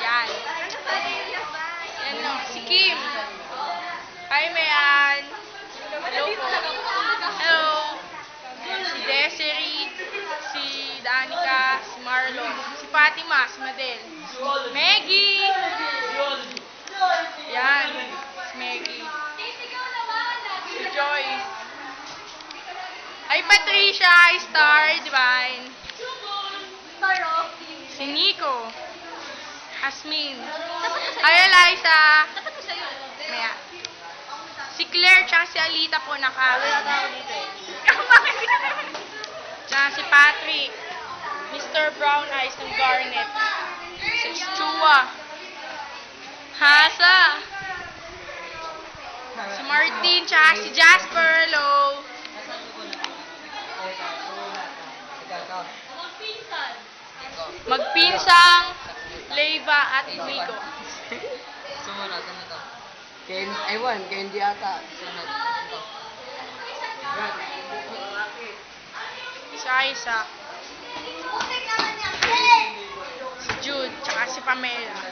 Yan. Yan o, si Kim. Hi, Mayan. Hello po. Hello. Si Desiree, si Danica, si Marlon, si Fatima, si Madel, Maggie. Yan, si Maggie. Si Joyce. Hi, Patricia. Hi, Star. Divine. Si Nico. Asmin. Hi, Eliza. Maya. Si Claire tsaka si Alita po nakawin. Tsaka si Patrick. Mr. Brown Eyes ng Garnet. Si Chua. Hasa. Si Martin tsaka si Jasper. Hello. Magpinsang Leva at Nico. Sumunod, ano to? Ewan, kaya hindi ata. Sunod. Ito. Si Isaac. Si Jude, tsaka si Pamela.